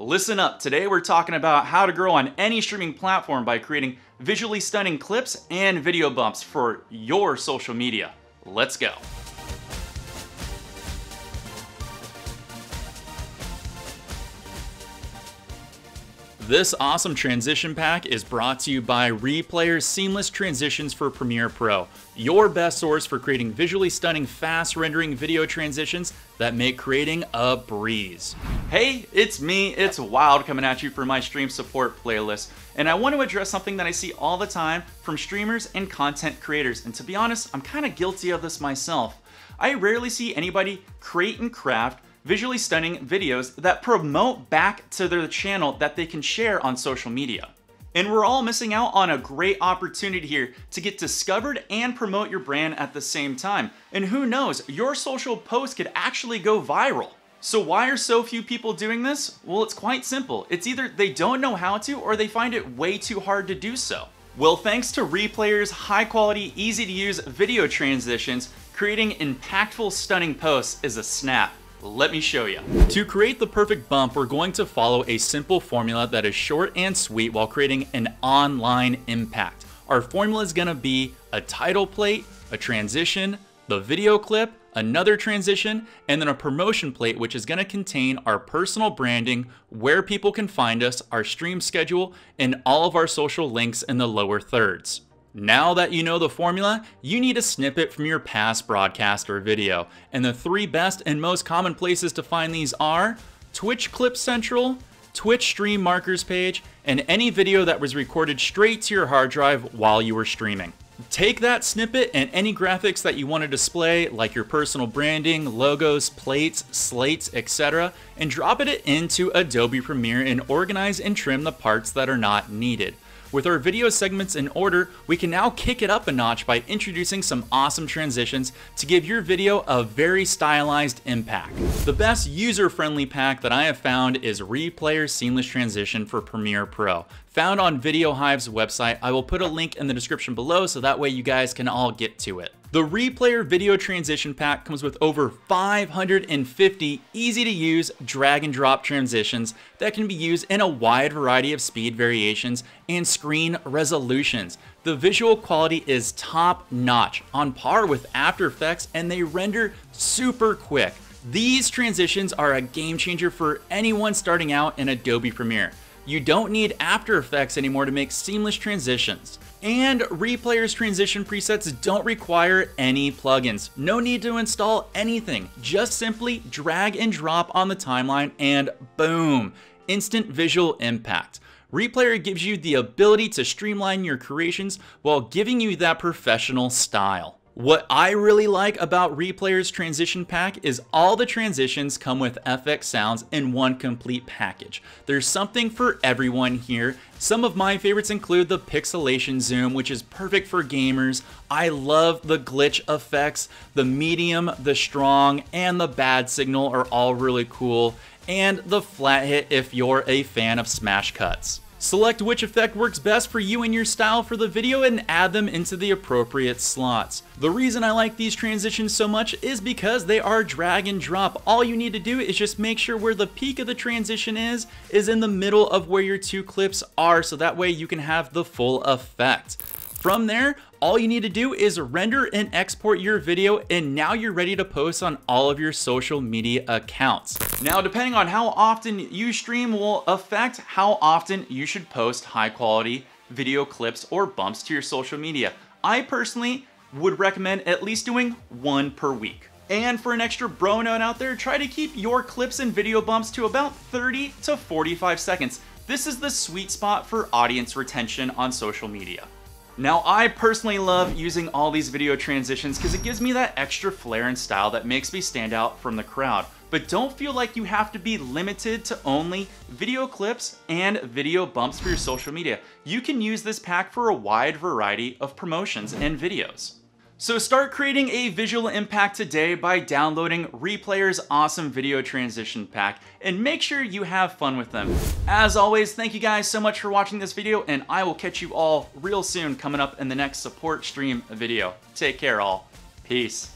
Listen up, today we're talking about how to grow on any streaming platform by creating visually stunning clips and video bumps for your social media. Let's go. This awesome transition pack is brought to you by Replayer's Seamless Transitions for Premiere Pro, your best source for creating visually stunning, fast rendering video transitions that make creating a breeze. Hey, it's me, it's Wild, coming at you for my stream support playlist, and I want to address something that I see all the time from streamers and content creators, and to be honest, I'm kind of guilty of this myself. I rarely see anybody create and craft visually stunning videos that promote back to their channel that they can share on social media. And we're all missing out on a great opportunity here to get discovered and promote your brand at the same time. And who knows, your social post could actually go viral. So why are so few people doing this? Well, it's quite simple. It's either they don't know how to or they find it way too hard to do so. Well, thanks to Replayer's high quality, easy to use video transitions, creating impactful, stunning posts is a snap. Let me show you. To create the perfect bump, we're going to follow a simple formula that is short and sweet while creating an online impact. Our formula is gonna be a title plate, a transition, the video clip, another transition, and then a promotion plate, which is gonna contain our personal branding, where people can find us, our stream schedule, and all of our social links in the lower thirds. Now that you know the formula, you need a snippet from your past broadcast or video. And the three best and most common places to find these are Twitch Clip Central, Twitch Stream Markers page, and any video that was recorded straight to your hard drive while you were streaming. Take that snippet and any graphics that you want to display, like your personal branding, logos, plates, slates, etc., and drop it into Adobe Premiere and organize and trim the parts that are not needed. With our video segments in order, we can now kick it up a notch by introducing some awesome transitions to give your video a very stylized impact. The best user-friendly pack that I have found is Replayer's Seamless Transition for Premiere Pro. Found on VideoHive's website. I will put a link in the description below so that way you guys can all get to it. The Replayer Video Transition Pack comes with over 550 easy-to-use drag-and-drop transitions that can be used in a wide variety of speed variations and screen resolutions. The visual quality is top-notch, on par with After Effects, and they render super quick. These transitions are a game-changer for anyone starting out in Adobe Premiere. You don't need After Effects anymore to make seamless transitions. And Replayer's transition presets don't require any plugins. No need to install anything. Just simply drag and drop on the timeline and boom, instant visual impact. Replayer gives you the ability to streamline your creations while giving you that professional style. What I really like about Replayer's transition pack is all the transitions come with FX sounds in one complete package. There's something for everyone here. Some of my favorites include the pixelation zoom, which is perfect for gamers. I love the glitch effects. The medium, the strong, and the bad signal are all really cool. And the flat hit if you're a fan of smash cuts. Select which effect works best for you and your style for the video and add them into the appropriate slots. The reason I like these transitions so much is because they are drag and drop. All you need to do is just make sure where the peak of the transition is in the middle of where your two clips are, so that way you can have the full effect. From there, all you need to do is render and export your video, and now you're ready to post on all of your social media accounts. Now, depending on how often you stream will affect how often you should post high quality video clips or bumps to your social media. I personally would recommend at least doing one per week. And for an extra bro note out there, try to keep your clips and video bumps to about 30 to 45 seconds. This is the sweet spot for audience retention on social media. Now, I personally love using all these video transitions because it gives me that extra flair and style that makes me stand out from the crowd. But don't feel like you have to be limited to only video clips and video bumps for your social media. You can use this pack for a wide variety of promotions and videos. So start creating a visual impact today by downloading Replayer's awesome video transition pack, and make sure you have fun with them. As always, thank you guys so much for watching this video, and I will catch you all real soon coming up in the next support stream video. Take care all. Peace.